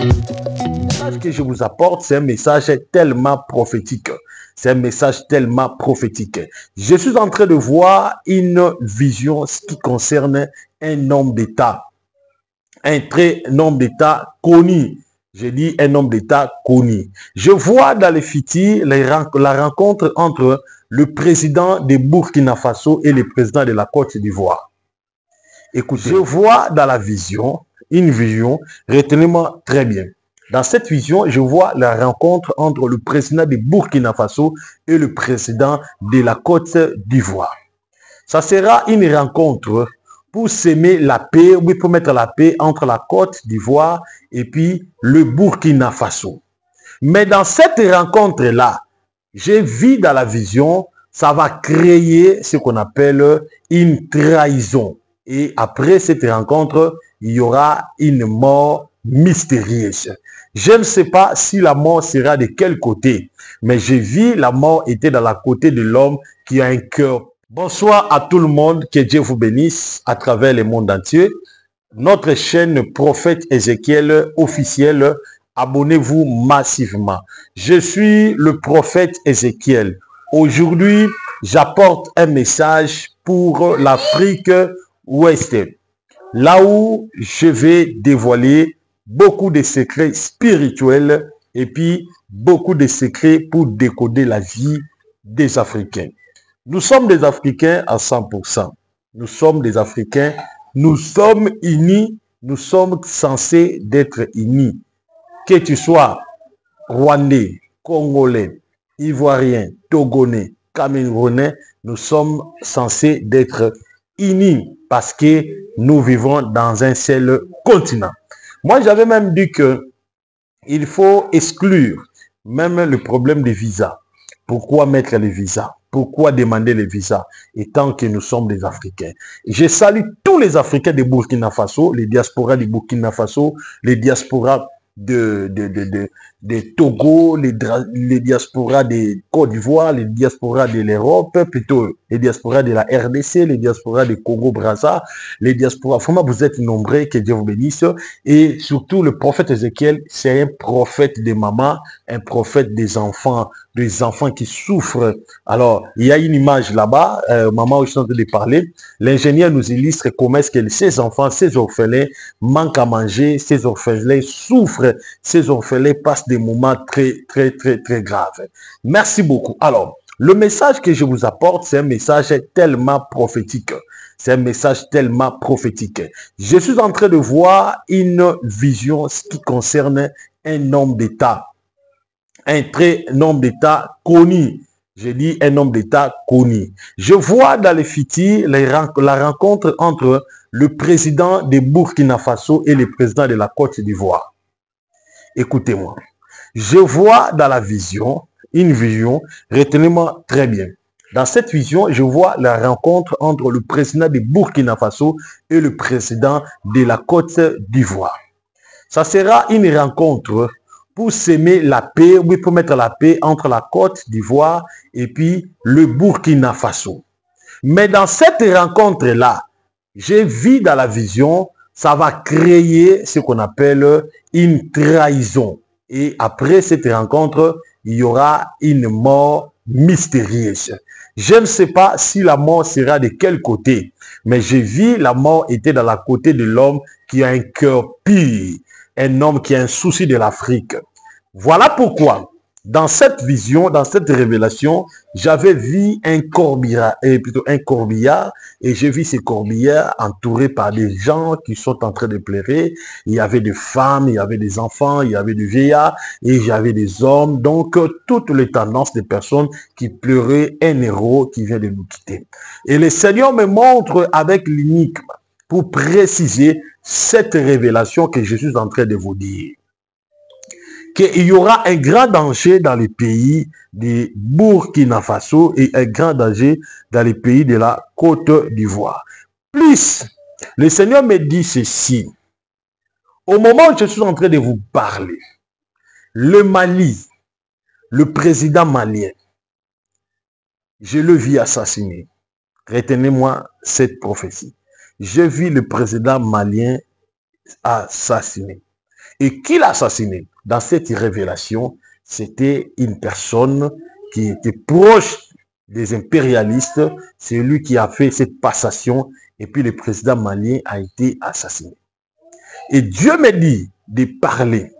Le message que je vous apporte, c'est un message tellement prophétique. C'est un message tellement prophétique. Je suis en train de voir une vision qui concerne un homme d'État. Un homme d'État connu. Je dis un homme d'État connu. Je vois dans les Fiti la rencontre entre le président de Burkina Faso et le président de la Côte d'Ivoire. Écoutez, je vois dans la vision, une vision, retenez-moi très bien. Dans cette vision, je vois la rencontre entre le président de Burkina Faso et le président de la Côte d'Ivoire. Ça sera une rencontre pour s'aimer la paix, oui, pour mettre la paix entre la Côte d'Ivoire et puis le Burkina Faso. Mais dans cette rencontre-là, j'ai vu dans la vision, ça va créer ce qu'on appelle une trahison. Et après cette rencontre, il y aura une mort mystérieuse. Je ne sais pas si la mort sera de quel côté, mais j'ai vu la mort était dans la côté de l'homme qui a un cœur. Bonsoir à tout le monde, que Dieu vous bénisse à travers le monde entier. Notre chaîne Prophète Ézéchiel officielle, abonnez-vous massivement. Je suis le prophète Ézéchiel. Aujourd'hui, j'apporte un message pour l'Afrique ouest, là où je vais dévoiler beaucoup de secrets spirituels et puis beaucoup de secrets pour décoder la vie des Africains. Nous sommes des Africains à 100%. Nous sommes des Africains. Nous sommes unis. Nous sommes censés d'être unis. Que tu sois Rwandais, Congolais, Ivoirien, Togonais, Camerounais, nous sommes censés d'être unis parce que nous vivons dans un seul continent. Moi, j'avais même dit que il faut exclure même le problème des visas. Pourquoi mettre les visas? Pourquoi demander les visas? Étant que nous sommes des Africains. Je salue tous les Africains de Burkina Faso, les diasporas du Burkina Faso, les diasporas de Togo, les diasporas de Côte d'Ivoire, les diasporas de l'Europe, plutôt les diasporas de la RDC, les diasporas de Congo-Brazza, les diasporas. Vraiment, vous êtes nombreux, que Dieu vous bénisse. Et surtout, le prophète Ézéchiel, c'est un prophète des mamans, un prophète des enfants qui souffrent. Alors, il y a une image là-bas, maman, où je suis en train de parler. L'ingénieur nous illustre comment est-ce que ces enfants, ces orphelins manquent à manger, ces orphelins souffrent, ces orphelins passent des moments très graves. Merci beaucoup. Alors, le message que je vous apporte, c'est un message tellement prophétique. C'est un message tellement prophétique. Je suis en train de voir une vision qui concerne un homme d'État. Un homme d'État connu. Je dis un homme d'État connu. Je vois dans les Fiti la rencontre entre le président de Burkina Faso et le président de la Côte d'Ivoire. Écoutez-moi. Je vois dans la vision, une vision, retenez-moi très bien. Dans cette vision, je vois la rencontre entre le président de Burkina Faso et le président de la Côte d'Ivoire. Ça sera une rencontre pour s'aimer la paix, oui, pour mettre la paix entre la Côte d'Ivoire et puis le Burkina Faso. Mais dans cette rencontre-là, j'ai vu dans la vision, ça va créer ce qu'on appelle une trahison. Et après cette rencontre, il y aura une mort mystérieuse. Je ne sais pas si la mort sera de quel côté, mais j'ai vu la mort était dans la côté de l'homme qui a un cœur pur, un homme qui a un souci de l'Afrique. Voilà pourquoi, dans cette vision, dans cette révélation, j'avais vu un corbillard, et j'ai vu ces corbillards entourés par des gens qui sont en train de pleurer. Il y avait des femmes, il y avait des enfants, il y avait des vieillards, et il y avait des hommes. Donc, toutes les tendances des personnes qui pleuraient un héros qui vient de nous quitter. Et le Seigneur me montre avec l'énigme pour préciser cette révélation que je suis en train de vous dire. Qu'il y aura un grand danger dans les pays de Burkina Faso et un grand danger dans les pays de la Côte d'Ivoire. Plus, le Seigneur me dit ceci. Au moment où je suis en train de vous parler, le Mali, le président malien, je le vis assassiné. Retenez-moi cette prophétie. Je vis le président malien assassiné. Et qui l'a assassiné? Dans cette révélation, c'était une personne qui était proche des impérialistes. C'est lui qui a fait cette passation et puis le président malien a été assassiné. Et Dieu me dit de parler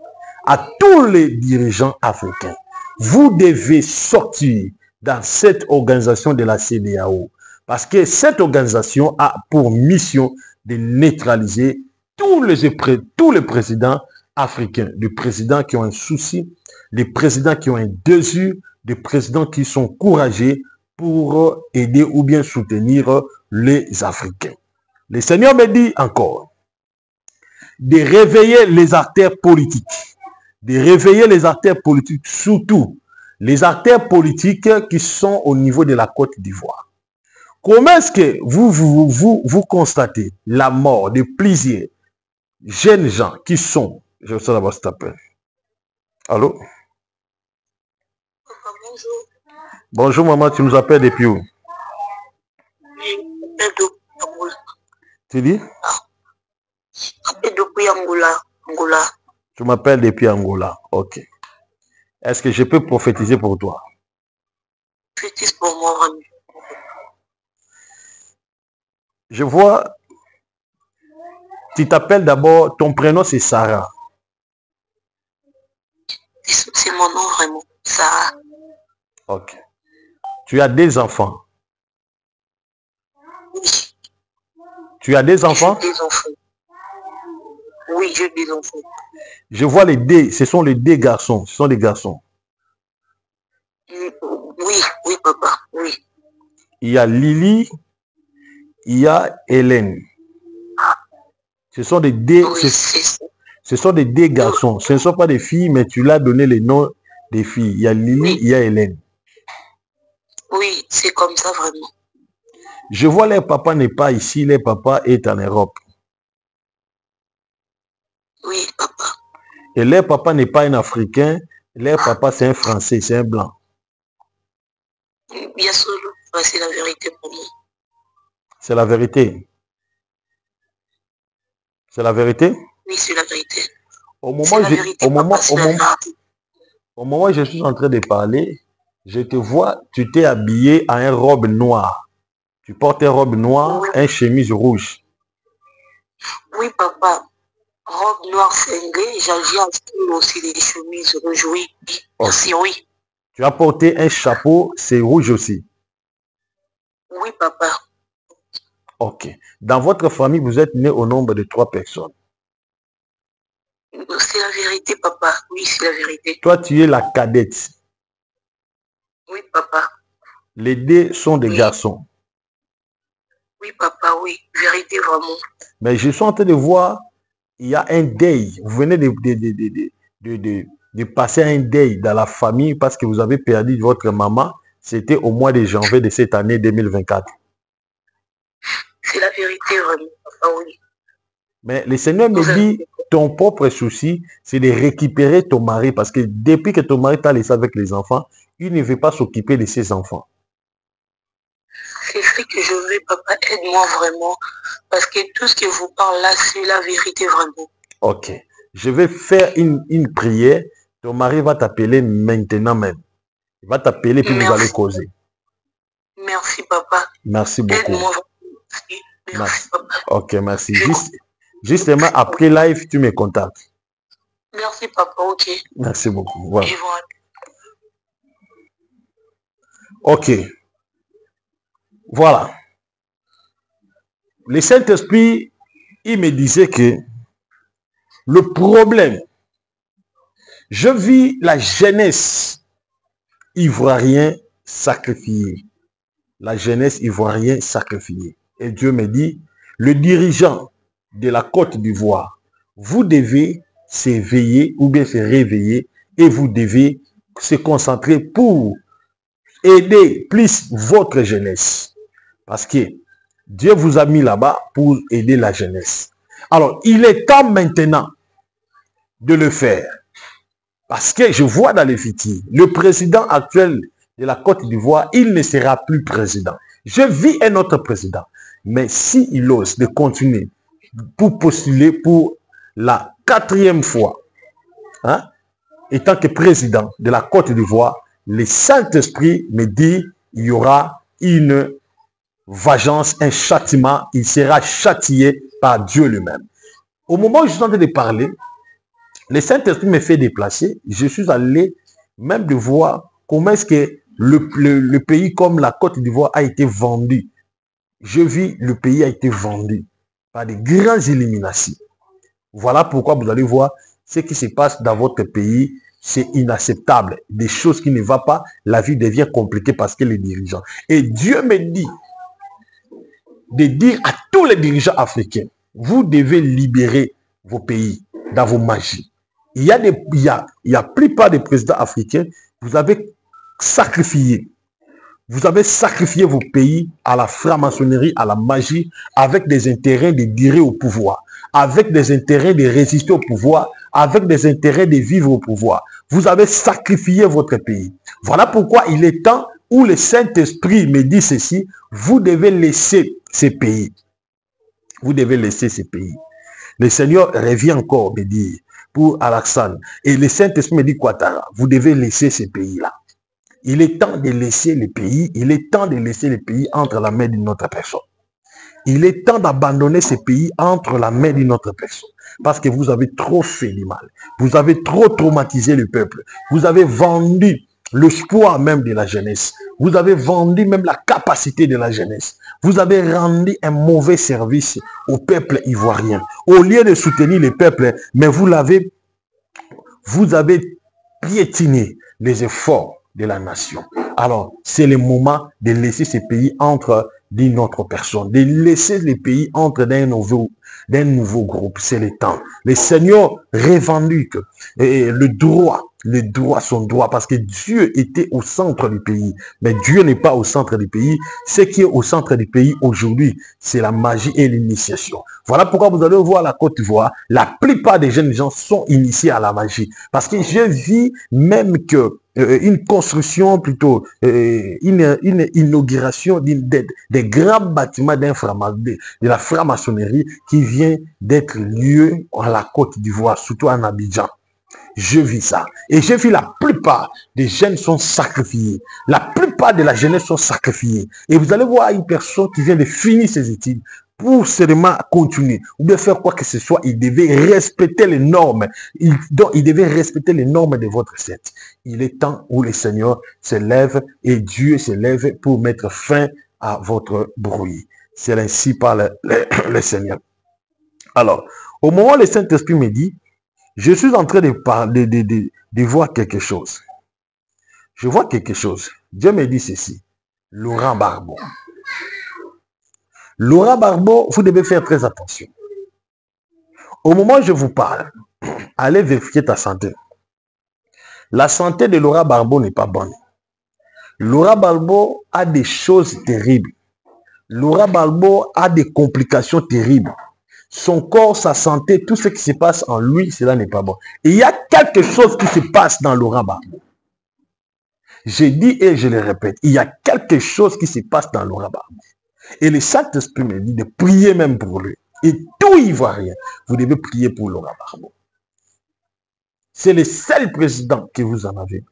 à tous les dirigeants africains. Vous devez sortir dans cette organisation de la CEDEAO parce que cette organisation a pour mission de neutraliser tous les présidents africains, des présidents qui ont un souci, des présidents qui ont un désir, des présidents qui sont courageux pour aider ou bien soutenir les Africains. Le Seigneur me dit encore de réveiller les artères politiques, de réveiller les artères politiques, surtout les artères politiques qui sont au niveau de la Côte d'Ivoire. Comment est-ce que vous constatez la mort de plusieurs jeunes gens qui sont... Je vais savoir si t'appelles. Allô? Bonjour. Bonjour maman, tu nous appelles depuis où? Tu dis? Depuis Angola. Tu m'appelles depuis Angola. Ok. Est-ce que je peux prophétiser pour toi? Prophétise pour moi, vraiment. Je vois, tu t'appelles d'abord, ton prénom c'est Sarah. C'est mon nom vraiment, Sarah. Ok. Tu as des enfants? Oui. Tu as des enfants? J'ai des enfants. Oui, j'ai des enfants. Je vois les deux, ce sont les deux garçons, ce sont des garçons. Oui, papa, oui. Il y a Lily, il y a Hélène. Ce sont des deux, Oui, ce sont des deux garçons. Ce ne sont pas des filles, mais tu l'as donné les noms des filles. Il y a Lily, oui. Il y a Hélène. Oui, c'est comme ça vraiment. Je vois leur papa n'est pas ici, leur papa est en Europe. Oui, papa. Et leur papa n'est pas un Africain, leur papa c'est un Français, c'est un Blanc. Bien sûr, c'est la vérité pour moi. C'est la vérité. C'est la vérité? Oui, c'est la vérité. Au moment où je suis en train de parler, je te vois, tu t'es habillé en une robe noire. Tu portes une robe noire, oui. Une chemise rouge. Oui, papa. Robe noire cinglée, j'ai aussi des chemises rouges, oui. Merci, okay. Oui. Tu as porté un chapeau, c'est rouge aussi. Oui, papa. Ok. Dans votre famille, vous êtes né au nombre de 3 personnes. C'est la vérité, papa. Oui, c'est la vérité. Toi, tu es la cadette. Oui, papa. Les deux sont des garçons. Oui, papa, oui. Vérité, vraiment. Mais je suis en train de voir, il y a un deuil. Vous venez de passer un deuil dans la famille parce que vous avez perdu votre maman. C'était au mois de janvier de cette année 2024. C'est la vérité, vraiment, papa, oui. Mais le Seigneur me dit, ton propre souci, c'est de récupérer ton mari parce que depuis que ton mari t'a laissé avec les enfants, il ne veut pas s'occuper de ses enfants. C'est ce que je veux, papa, aide-moi vraiment. Parce que tout ce que vous parlez là, c'est la vérité vraiment. Ok. Je vais faire une prière. Ton mari va t'appeler maintenant même. Il va t'appeler puis vous allez causer. Merci, papa. Merci beaucoup. Aide-moi. Merci, papa. Ok, merci. Justement, après live, tu me contactes. Merci, papa. Ok. Merci beaucoup. Voilà. Ils vont... Ok. Voilà. Le Saint-Esprit, il me disait que le problème, je vis la jeunesse ivoirienne sacrifiée. La jeunesse ivoirienne sacrifiée. Et Dieu me dit, le dirigeant de la Côte d'Ivoire, vous devez s'éveiller ou bien se réveiller et vous devez se concentrer pour aider plus votre jeunesse. Parce que Dieu vous a mis là-bas pour aider la jeunesse. Alors, il est temps maintenant de le faire. Parce que je vois dans les futurs, le président actuel de la Côte d'Ivoire, il ne sera plus président. Je vis un autre président. Mais s'il ose de continuer pour postuler pour la 4e fois, hein, étant que président de la Côte d'Ivoire, le Saint-Esprit me dit il y aura une vengeance, un châtiment, il sera châtié par Dieu lui-même. Au moment où je suis en train de parler, le Saint-Esprit me fait déplacer. Je suis allé même de voir comment est-ce que le pays comme la Côte d'Ivoire a été vendu. Je vis le pays a été vendu par des grands illuminations. Voilà pourquoi vous allez voir ce qui se passe dans votre pays. C'est inacceptable. Des choses qui ne vont pas, la vie devient compliquée parce que les dirigeants. Et Dieu me dit de dire à tous les dirigeants africains, vous devez libérer vos pays dans vos magies. Il y a plupart des présidents africains, vous avez sacrifié vos pays à la franc-maçonnerie, à la magie, avec des intérêts de durer au pouvoir, avec des intérêts de résister au pouvoir, avec des intérêts de vivre au pouvoir. Vous avez sacrifié votre pays. Voilà pourquoi il est temps où le Saint-Esprit me dit ceci, vous devez laisser ces pays. Vous devez laisser ces pays. Le Seigneur revient encore me dire pour Alassane. Et le Saint-Esprit me dit, Ouattara, vous devez laisser ces pays-là. Il est temps de laisser les pays, il est temps de laisser les pays entre la main d'une autre personne. Il est temps d'abandonner ces pays entre la main d'une autre personne. Parce que vous avez trop fait du mal. Vous avez trop traumatisé le peuple. Vous avez vendu l'espoir même de la jeunesse. Vous avez vendu même la capacité de la jeunesse. Vous avez rendu un mauvais service au peuple ivoirien. Au lieu de soutenir le peuple, mais vous avez piétiné les efforts de la nation. Alors, c'est le moment de laisser ces pays entre d'une autre personne, de laisser les pays entre d'un nouveau groupe. C'est le temps. Le Seigneur revendique le droit, son droit, parce que Dieu était au centre du pays. Mais Dieu n'est pas au centre du pays. Ce qui est au centre du pays aujourd'hui, c'est la magie et l'initiation. Voilà pourquoi vous allez voir la Côte d'Ivoire, la plupart des jeunes gens sont initiés à la magie. Parce que je vis même que une construction, plutôt une inauguration des grands bâtiments de la franc-maçonnerie qui vient d'être lieu à la Côte d'Ivoire, surtout en Abidjan. Je vis ça. Et j'ai vu la plupart des jeunes sont sacrifiés. La plupart de la jeunesse sont sacrifiés. Et vous allez voir une personne qui vient de finir ses études pour seulement continuer ou bien faire quoi que ce soit. Il devait respecter les normes. Il devait respecter les normes de votre secte. Il est temps où le Seigneur se lève et Dieu se lève pour mettre fin à votre bruit. C'est ainsi par le Seigneur. Alors, au moment où le Saint-Esprit me dit, je suis en train de voir quelque chose. Je vois quelque chose. Dieu me dit ceci. Laurent Gbagbo. Laurent Gbagbo, vous devez faire très attention. Au moment où je vous parle, allez vérifier ta santé. La santé de Laurent Gbagbo n'est pas bonne. Laurent Gbagbo a des choses terribles. Laurent Gbagbo a des complications terribles. Son corps, sa santé, tout ce qui se passe en lui, cela n'est pas bon. Et il y a quelque chose qui se passe dans Laurent Gbagbo. J'ai dit et je le répète, il y a quelque chose qui se passe dans Laurent Gbagbo. Et le Saint-Esprit me dit de prier même pour lui. Et tout Ivoirien, vous devez prier pour Laurent Gbagbo. C'est le seul président que vous en avez.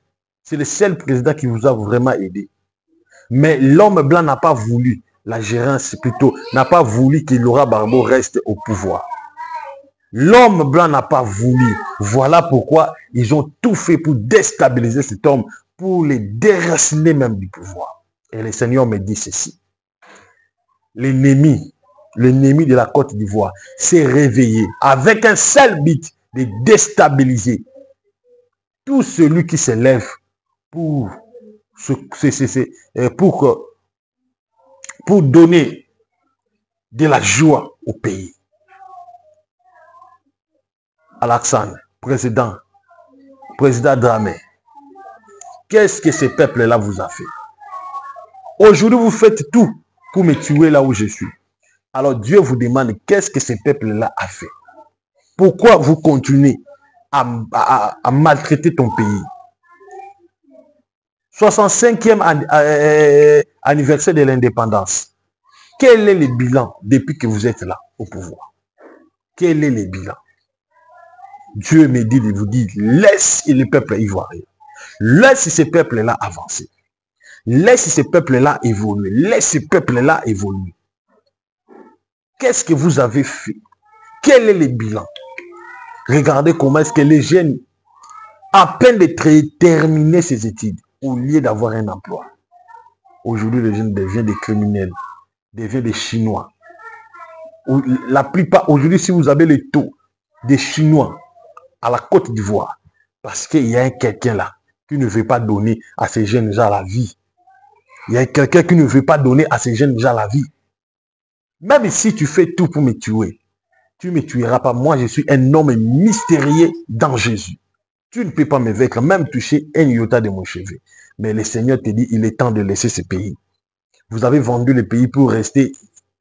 C'est le seul président qui vous a vraiment aidé. Mais l'homme blanc n'a pas voulu. La gérance plutôt n'a pas voulu que Laurent Gbagbo reste au pouvoir. L'homme blanc n'a pas voulu. Voilà pourquoi ils ont tout fait pour déstabiliser cet homme, pour le déraciner même du pouvoir. Et le Seigneur me dit ceci. L'ennemi de la Côte d'Ivoire s'est réveillé avec un seul but de déstabiliser tout celui qui se lève pour donner de la joie au pays. Alassane, président Dramé, qu'est-ce que ce peuple-là vous a fait? Aujourd'hui, vous faites tout pour me tuer là où je suis. Alors Dieu vous demande, qu'est-ce que ce peuple-là a fait? Pourquoi vous continuez à maltraiter ton pays? 65e anniversaire de l'indépendance. Quel est le bilan depuis que vous êtes là au pouvoir? Quel est le bilan? Dieu me dit de vous dire, laisse les peuples ivoiriens. Laisse ces peuples-là avancer. Laisse ces peuples-là évoluer. Laisse ces peuples-là évoluer. Qu'est-ce que vous avez fait? Quel est le bilan? Regardez comment est-ce que les jeunes, à peine de terminer ses études, au lieu d'avoir un emploi, aujourd'hui les jeunes deviennent des criminels, deviennent des Chinois. La plupart, aujourd'hui, si vous avez le taux des Chinois à la Côte d'Ivoire, parce qu'il y a quelqu'un là qui ne veut pas donner à ces jeunes gens la vie. Il y a quelqu'un qui ne veut pas donner à ces jeunes gens la vie. Même si tu fais tout pour me tuer, tu ne me tueras pas. Moi, je suis un homme mystérieux dans Jésus. Tu ne peux pas me vaincre, même toucher un iota de mon cheveu. Mais le Seigneur te dit, il est temps de laisser ce pays. Vous avez vendu le pays pour rester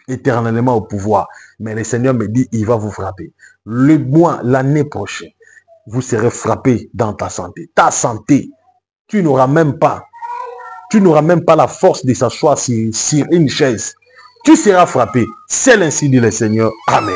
éternellement au pouvoir. Mais le Seigneur me dit, il va vous frapper. Le mois, l'année prochaine, vous serez frappé dans ta santé. Ta santé, tu n'auras même pas la force de s'asseoir sur une chaise. Tu seras frappé. C'est ainsi dit le Seigneur. Amen.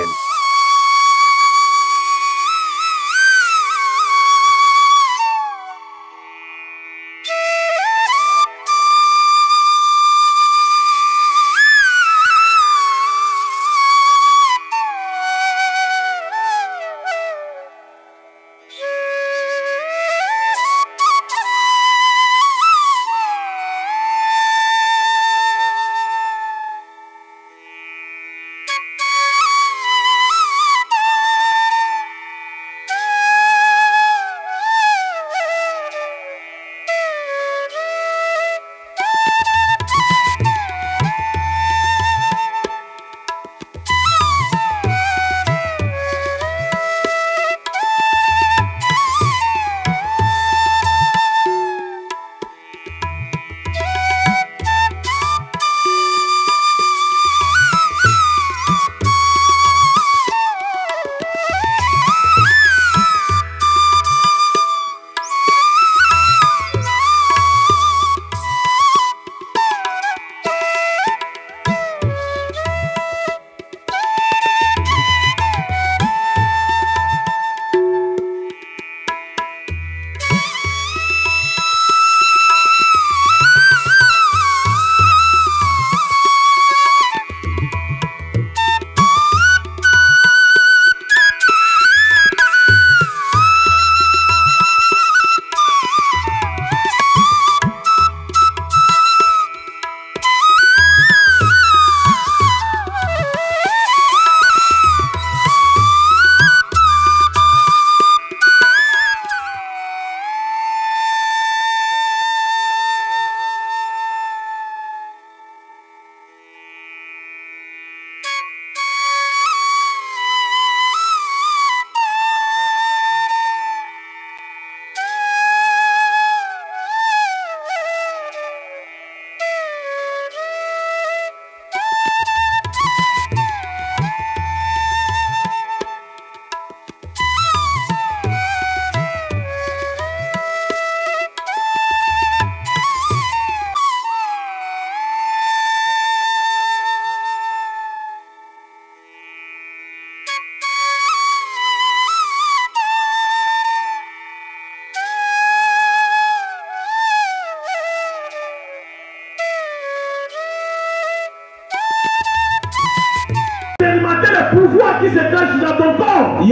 Pouvoir qui se cache dans ton corps. À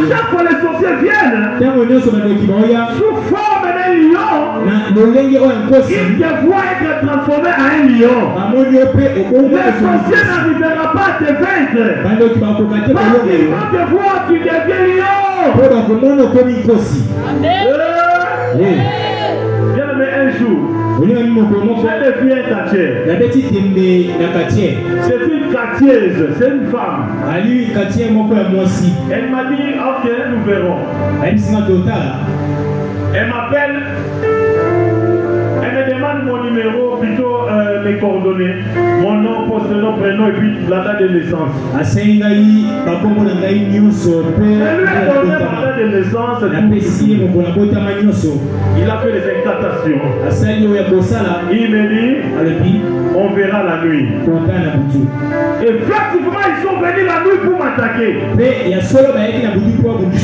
chaque fois les sorciers viennent sous forme d'un lion, ils te voient être transformé en un lion. Les sorciers n'arriveront pas à te vaincre. Parce qu'ils vont te voir, tu deviens lion. Bien-aimé, un jour, j'ai vu un quartier. C'est une quartieuse, c'est une femme. Elle m'a dit, ok, nous verrons. Elle m'appelle. Elle me me demande mon numéro, plutôt mes coordonnées, mon nom, poste, nom, prénom et puis la date de naissance. Je lui ai donné ma date de naissance. Il a fait les incantations. Il me dit, on verra la nuit. Et effectivement, ils sont venus la nuit pour m'attaquer. Je les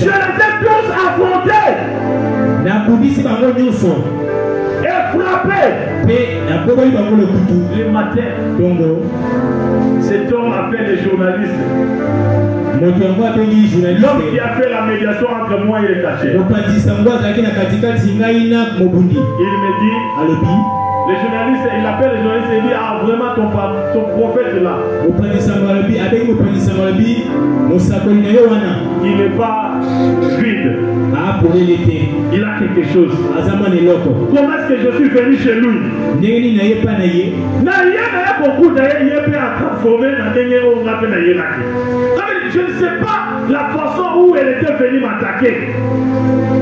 ai tous affrontés. Et frappés. Le matin, cet homme appelle les journalistes. L'homme qui a fait la médiation entre moi et les cachets. Il me dit, le journaliste, il appelle le journaliste et il dit, ah vraiment ton prophète là. Il n'est pas vide. Il a quelque chose. Comment est-ce que je suis venu chez lui? Il a beaucoup d'ailleurs transformé dans je ne sais pas la façon où elle était venue m'attaquer.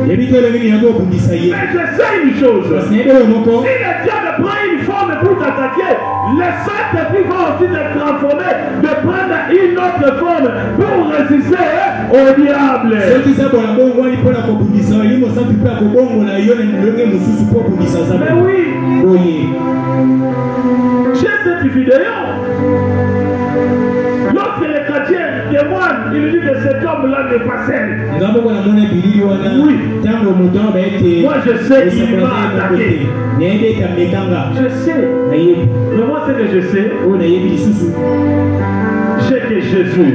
Mais je sais une chose. Si le diable prend une forme pour t'attaquer, le Saint-Esprit va aussi te transformer, de prendre une autre forme pour résister au diable. Mais oui. J'ai cette vidéo. Lorsque les chrétiens témoignent, il dit que cet homme-là n'est pas sain. Oui. Moi je sais qu'il m'a attaqué. Je sais. Mais moi ce que je sais, j'ai que Jésus,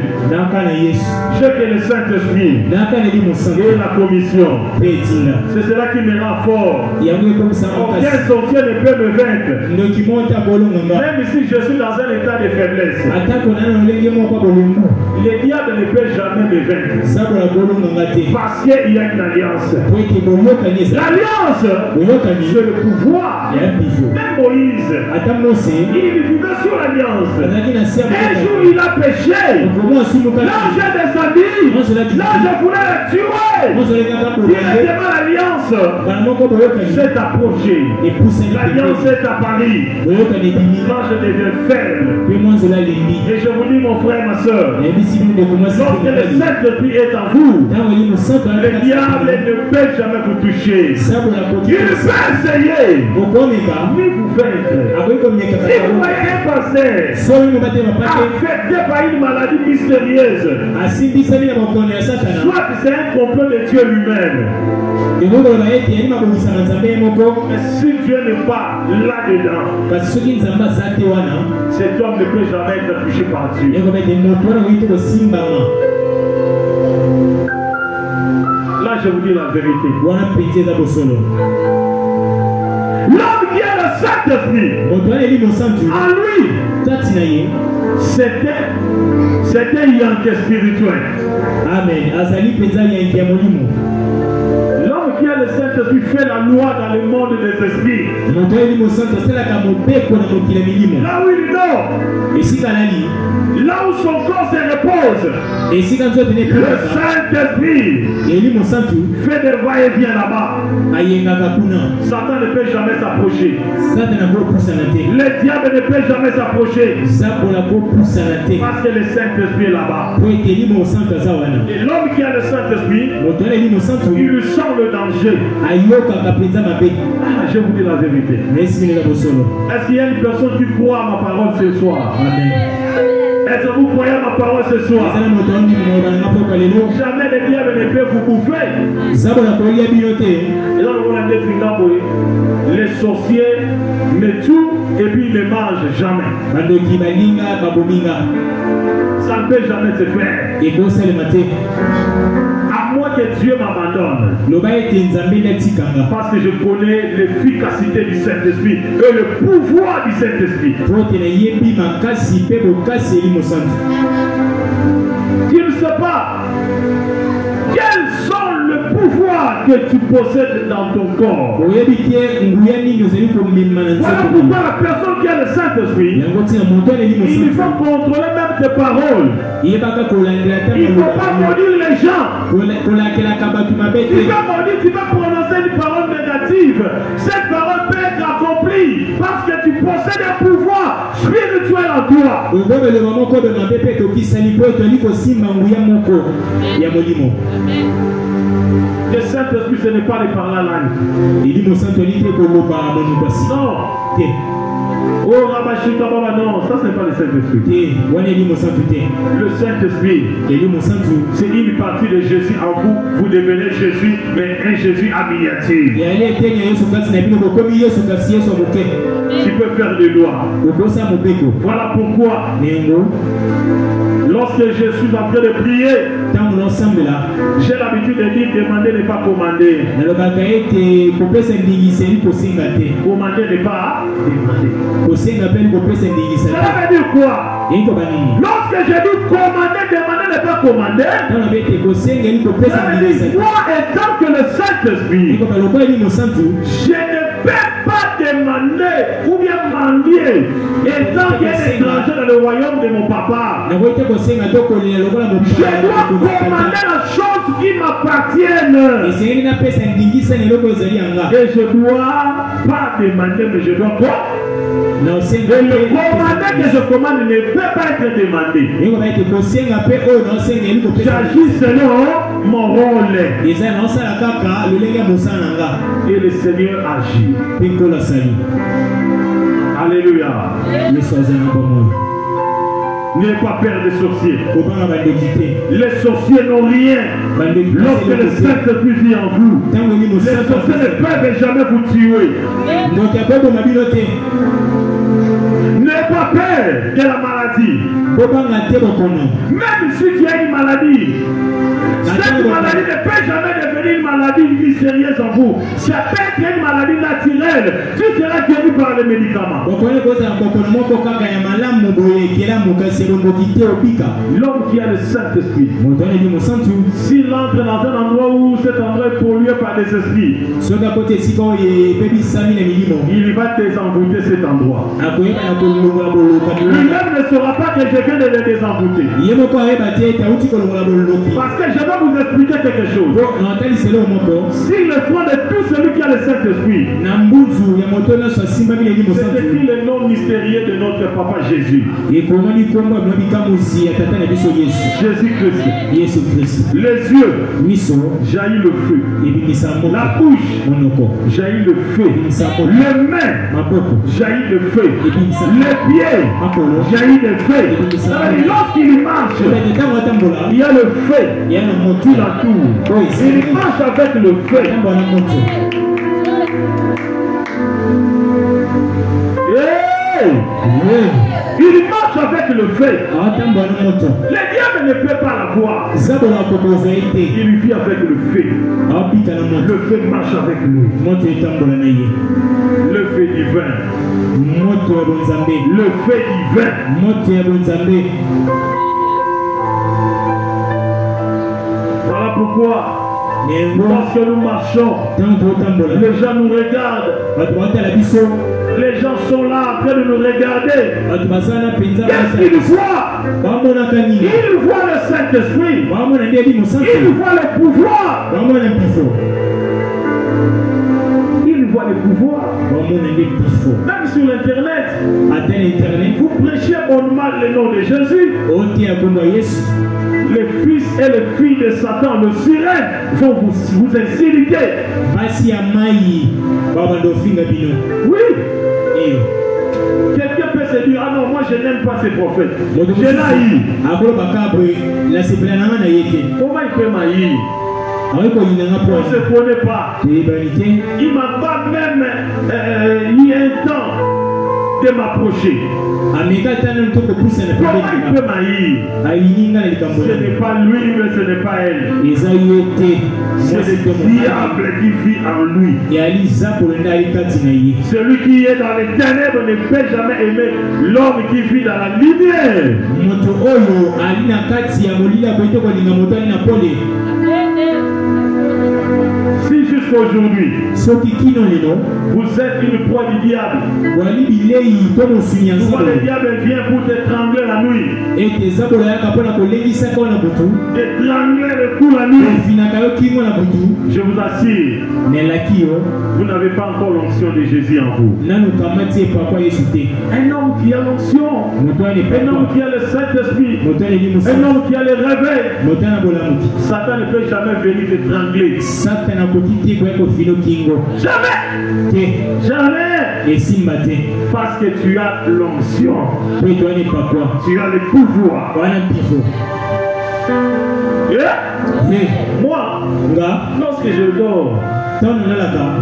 j'ai que le Saint-Esprit et la commission. C'est cela qui me rend fort. Aucun sorcier ne peut me vaincre. Même si je suis dans un état de faiblesse, le diable ne peut jamais me vaincre. Parce qu'il y a une alliance. L'alliance, c'est le pouvoir. Même Moïse, il vivait sur l'alliance. Un jour il a péché. Là j'ai descendu. Là je voulais le tuer. Il était mal l'alliance. C'est approché. L'alliance est apparue. Là je deviens faible. Et je vous dis mon frère, ma soeur, lorsque le Saint-Esprit est en vous, le diable ne peut jamais vous toucher. Il peut essayer, mais vous vaincre. Si vous voyez un pasteur affecté par une maladie mystérieuse, soit c'est un complot de Dieu lui-même, mais si Dieu n'est pas là-dedans, cet homme ne peut jamais être touché par Dieu. Là, je vous dis la vérité. L'homme qui a le Saint-Esprit, en lui, c'était un yanké spirituel. Amen. L'homme qui a le Saint-Esprit fait la loi dans le monde des esprits. Là où il dort, là où son corps se repose, le Saint-Esprit fait des va-et-vient là-bas. Satan ne peut jamais s'approcher. Le diable ne peut jamais s'approcher. Parce que le Saint-Esprit est là-bas. Et l'homme qui a le Saint-Esprit, il lui sent le danger. Je vous dis la vérité. Est-ce qu'il y a une personne qui croit à ma parole ce soir? Amen. Est-ce que vous croyez à ma parole ce soir? Jamais le diable ne peut vous bouffer. Et là, les sorciers me tuent et puis ils ne mangent jamais. Ça ne peut jamais se faire. À moins que Dieu m'abandonne. Parce que je connais l'efficacité du Saint-Esprit et le pouvoir du Saint-Esprit. Tu ne sais pas quels sont le pouvoir que tu possèdes dans ton corps. Voilà pourquoi la personne qui a le Saint-Esprit, il faut contrôler même tes paroles. Il ne faut pas maudire les gens. Tu vas prononcer une parole négative. Cette parole peut être accomplie. possèdes un pouvoir spirituel en toi. Le Saint-Esprit, ce n'est pas les parler la langue. Non. Oh, Rabashika Baba, non, ça ce n'est pas le Saint-Esprit. Le Saint-Esprit, c'est une partie de Jésus en vous. Vous devenez Jésus, mais un Jésus à miniature. Tu peux faire des lois. Voilà pourquoi, lorsque je suis en train de prier, j'ai l'habitude de dire demander n'est pas commander. Commander n'est pas demander. Cela veut dire quoi? Lorsque je dis commander, demander n'est pas commander. Ça veut dire moi étant que le Saint-Esprit, je ne peux pas demander ou bien mendier étant qu'il y a des étrangers dans le royaume de mon papa. Je dois commander la chose qui m'appartienne. Et je ne dois pas demander, mais je dois quoi? Et le commandement que je commande ne peut pas être demandé. J'agis selon mon rôle. Et le Seigneur agit. Alléluia. N'ayez pas peur des sorciers. Les sorciers n'ont rien. Lorsque le Saint-Esprit vit en vous, les sorciers ne peuvent jamais vous tuer. N'ayez pas peur de la maladie. Même si tu as une maladie, cette maladie ne peut jamais devenir une maladie mystérieuse en vous. Ça peut être une maladie naturelle. Tu seras guéri par les médicaments. L'homme qui a le Saint-Esprit, s'il entre dans un endroit où cet endroit est pollué par des esprits, il va désenvoûter cet endroit. Lui-même ne saura pas que je viens de le désenvoûter. Parce que je vais vous expliquer quelque chose. Si le front de tout celui qui a le Saint-Esprit, c'est écrit le nom mystérieux de notre papa Jésus. Jésus-Christ. Les yeux jaillit le feu. La bouche jaillit le feu. Les mains jaillit le feu. Les pieds jaillit le feu. Lorsqu'il marche, il y a le feu qui l'entoure. Il marche avec le feu. Il marche avec le feu. Le diable ne peut pas la voir. Il vit avec le feu. Le feu marche avec lui. Le feu divin. Le feu divin. Voilà pourquoi, lorsque nous marchons, les gens nous regardent. Les gens sont là en train de nous regarder. Qu'est-ce qu'ils voient? Ils voient le Saint-Esprit. Ils voient le pouvoir. Ils voient le pouvoir. Même sur l'internet, vous prêchez bonnement le nom de Jésus. Les fils et les filles de Satan, le sirène, vont vous insulter. Oui. Quelqu'un peut se dire, ah non, moi je n'aime pas ces prophètes. Je l'haïs. Comment il peut m'haïr? On ne se connaît pas. Il m'a pas même eu un temps de m'approcher. Comment il peut m'haïr? Ce n'est pas lui, mais ce n'est pas elle. C'est le diable qui vit en lui. Celui qui est dans les ténèbres ne peut jamais aimer l'homme qui vit dans la lumière. Si jusqu'aujourd'hui, vous êtes une proie du diable, quand le diable vient pour t'étrangler la nuit, t'étrangler le cou la nuit, je vous assure, vous n'avez pas encore l'onction de Jésus en vous. Un homme qui a l'onction, un homme qui a le Saint-Esprit, un homme qui a le réveil, Satan ne peut jamais venir t'étrangler. Jamais. Jamais. Parce que tu as l'onction. Tu as le pouvoir. Moi, lorsque je dors,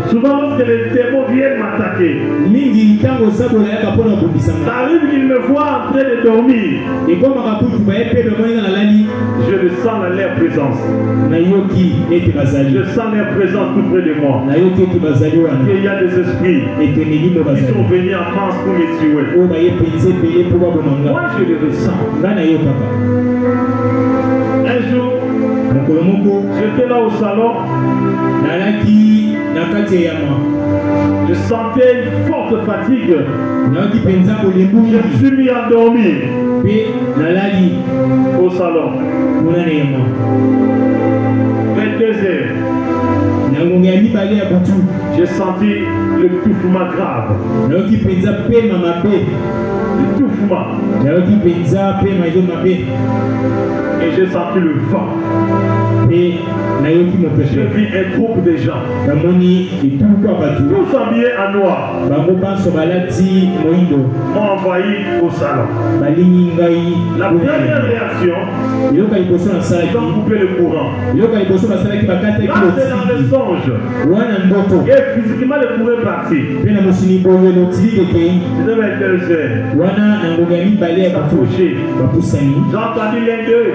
souvent lorsque les démons viennent m'attaquer, ça arrive qu'ils me voient en train de dormir. Je le sens dans leur présence. Je sens leur présence tout près de moi. Il y a des esprits qui sont venus en France pour me tuer. Moi je le ressens. Un jour, j'étais là au salon. Je sentais une forte fatigue. Je me suis mis à dormir au salon. 22 heures. J'ai senti le touffement grave. Le touffement. Et j'ai senti le vent. J'ai vu un groupe de gens, tous habillés en noir, m'ont envoyé au salon. La première réaction, ils ont coupé le courant. Là, c'est dans le songe. Et physiquement, le courant est parti. C'était 22 heures. J'ai entendu l'un d'eux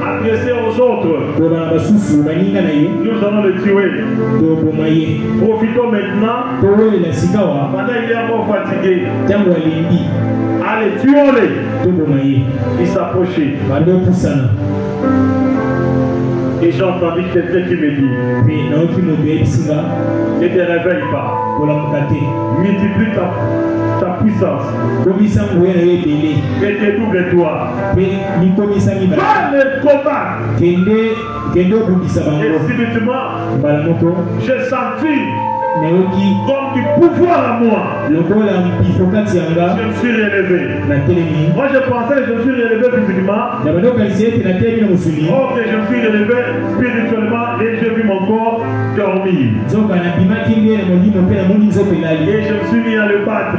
adresser aux autres. Nous allons le tuer. Profitons maintenant. Pendant qu'il est encore fatigué. Allez, tuons-les. Il s'approchait. Et j'ai entendu quelqu'un qui me dit, ne te réveille pas. Multiplie ta puissance. Et dédouble-toi. Va le combat. Et subitement, j'ai senti comme du pouvoir à moi. Je me suis relevé. Moi je pensais que je me suis relevé physiquement. Ok, je me suis relevé spirituellement et j'ai vu mon corps dormir. Et je me suis mis à le battre.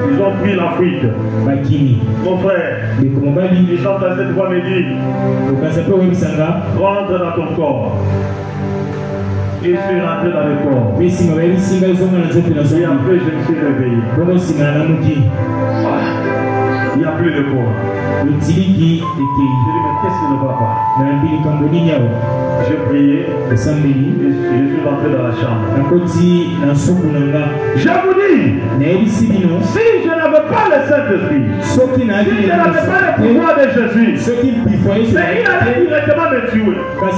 Ils ont pris la fuite. Mon frère, il chante à cette voix me dit, rentre dans ton corps. Et je suis rentré dans le corps. Et après je me suis réveillé. Il n'y a plus de corps. Je dis, mais qu'est-ce qui ne va pas? J'ai prié et je suis rentré dans la chambre. Je vous dis, si je n'avais pas le Saint-Esprit, si je n'avais pas le pouvoir de Jésus, mais il allait directement me tuer. Comme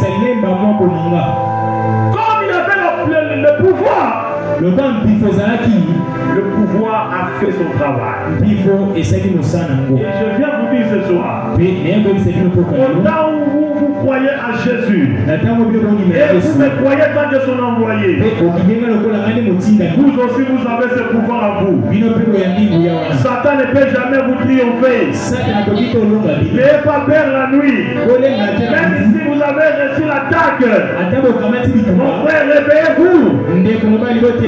il avait le pouvoir, le pouvoir a fait son travail. Et je viens vous dire ce soir, autant où vous croyez à Jésus, et vous me croyez tant que son envoyé, vous aussi vous avez ce pouvoir en vous. Satan ne peut jamais vous triompher. N'ayez pas peur la nuit. Même si vous avez reçu l'attaque, mon frère, réveillez-vous.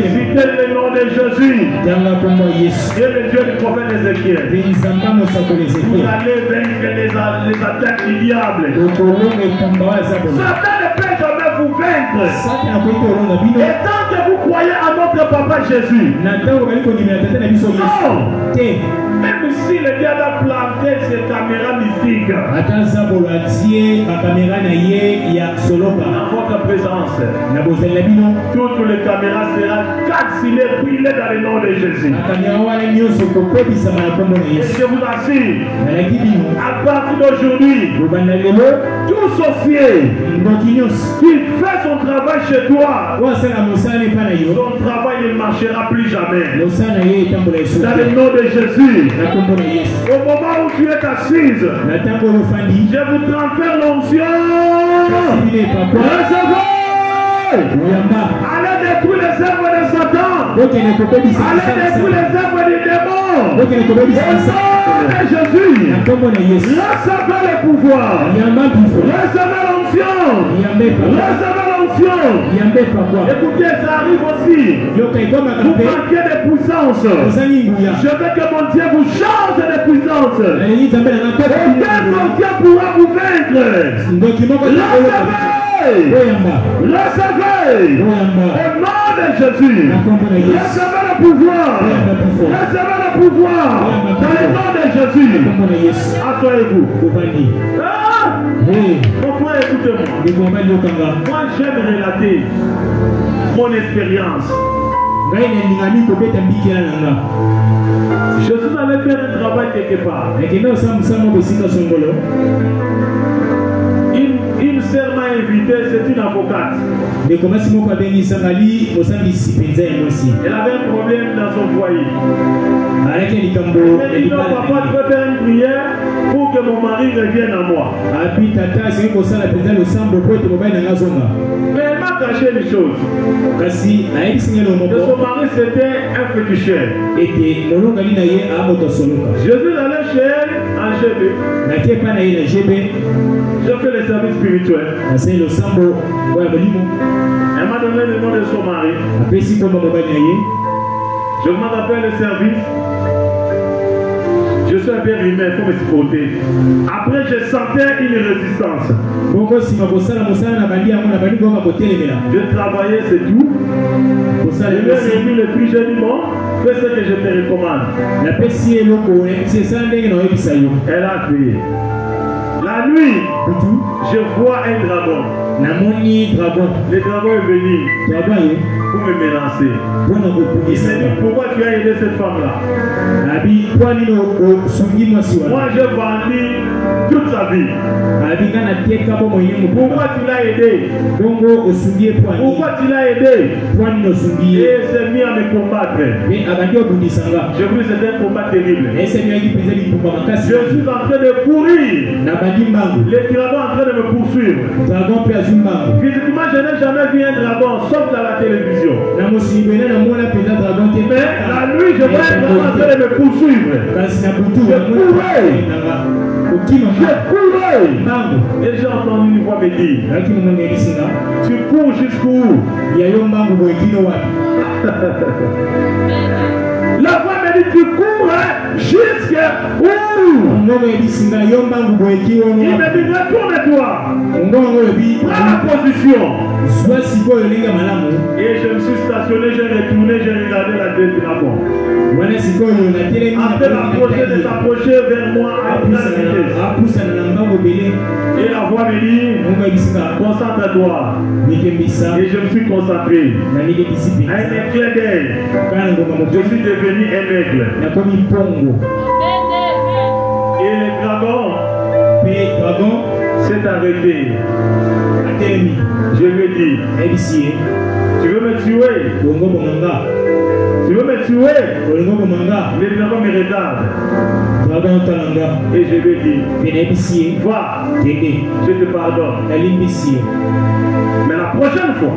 Citez le nom de Jésus. Et le Dieu du prophète Ézéchiel. Vous allez vaincre les attaques du diable. Satan ne peut jamais vous vaincre. Et tant que vous croyez à notre papa Jésus, non. Même si le diable a planté ses caméras mystiques dans votre présence, toutes les caméras seront calcinées, brûlées dans le nom de Jésus. Et je vous assure, à partir d'aujourd'hui, Tout sorcier qui fait son travail chez toi, son travail ne marchera plus jamais. Dans le nom de Jésus, au moment où tu es assise, je vous transfère l'onction. Recevez! Allez détruire les œuvres de Satan. Allez détruire les œuvres du démon. Au nom de Jésus, recevez le pouvoir. Recevez l'onction. Recevez l'onction. Écoutez, ça arrive aussi. Vous manquez de puissance. Je veux que mon Dieu vous change de puissance. Aucun sorcier pourra vous vaincre. Recevez au nom de Jésus. Recevez le pouvoir. Recevez le pouvoir dans le nom de Jésus. Asseyez-vous. Mon frère, écoutez-moi. Moi, j'aime relater mon expérience. Je suis allé faire un travail quelque part. Une sœur m'a invité, c'est une avocate. Elle avait un problème dans son foyer. Elle dit non, papa, tu peux faire une prière pour que mon mari revienne à moi. Mais elle m'a caché les choses. De son mari, c'était un féticheur. Je suis allé chez elle en GB. Je fais les services spirituels. Elle m'a donné le nom de son mari. Je m'en appelle le service. Je suis un peu rimé, il faut me supporter. Après, je sentais une résistance. Je travaillais, c'est tout. Je lui ai remis le prix, j'ai dit bon, fais ce que je te recommande. Elle a crié. La nuit, je vois un dragon. Le dragon est venu pour me menacer. Il m'a dit, pourquoi tu as aidé cette femme-là? Moi, j'ai vendu toute sa vie. Pourquoi tu l'as aidé? Pourquoi tu l'as aidé? Et il s'est mis à me combattre. Je vous dis, c'était un combat terrible. Je suis en train de courir. Les dragons en train de me poursuivre. Physiquement, je n'ai jamais vu un dragon, sauf dans la télévision. Mais la nuit, je vois un dragon en train de me poursuivre. Je courais. Et j'ai entendu une voix me dire, tu cours jusqu'où? La voix me dit, tu cours jusqu'à où? Il me dit, retourne-toi. Prends la position. Et je me suis stationné, j'ai retourné, j'ai regardé la tête du dragon. Après l'approcher, de s'approcher vers moi à une vitesse. Et la voix me dit, concentre-toi. Et je me suis concentré. Un éclair d'œil. Je suis devenu un aigle. Et le dragon s'est arrêté. Je lui ai dit, tu veux me tuer? Tu veux me tuer? Le dragon me regarde. Et je lui ai dit, va, je te pardonne. Mais la prochaine fois,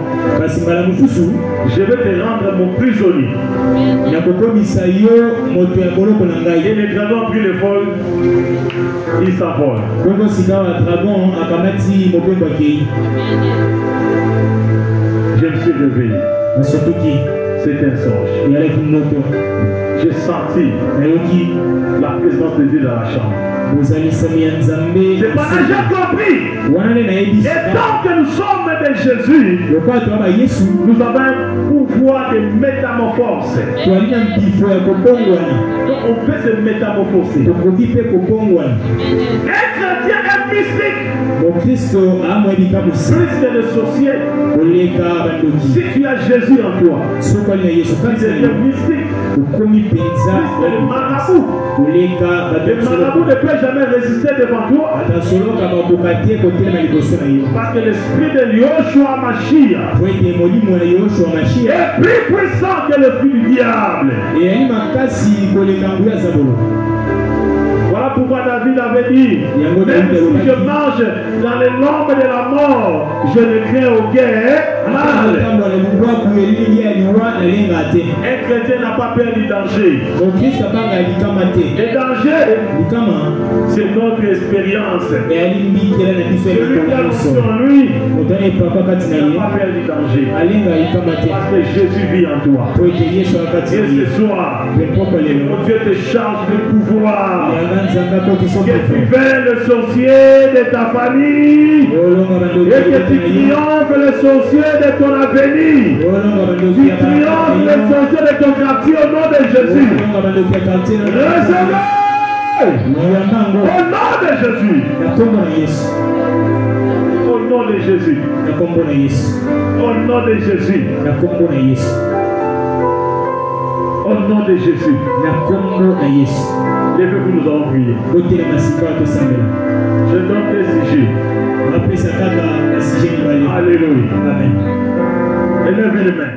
je vais te rendre mon prisonnier. Et le dragon a pris le vol, il s'envole. Je me suis réveillé. C'est un songe. J'ai senti la présence de Dieu dans la chambre. C'est parce que j'ai compris. Et tant que nous sommes de Jésus, nous avons un pouvoir de métamorphose. Donc on peut se métamorphoser. Un chrétien est mystique. Plus de sorciers. Si tu as Jésus en toi, tu deviens mystique. Le marabout. Le marabout ne peut jamais résister devant toi. Parce que l'esprit de Yoshua Mashiach est plus puissant que l'esprit du diable. Voilà pourquoi David avait dit, même si je marche dans les lombres de la mort, je ne crains aucun mal. Un chrétien n'a pas peur du danger. Le danger, c'est notre expérience. Celui qui a l'onction en lui, n'a pas peur du danger. Parce que Jésus vit en toi. Et ce soir, mon Dieu te charge de pouvoir. Que tu vainques le sorcier de ta famille et que tu triomphes le sorcier de ton avenir. Tu triomphes le sorcier de ton quartier au nom de Jésus. Recevez au nom de Jésus. Au nom de Jésus. Au nom de Jésus. Au nom de Jésus. Levez-vous, nous allons prier. Je donne des sujets. Alléluia. Amen. Élevez les mains.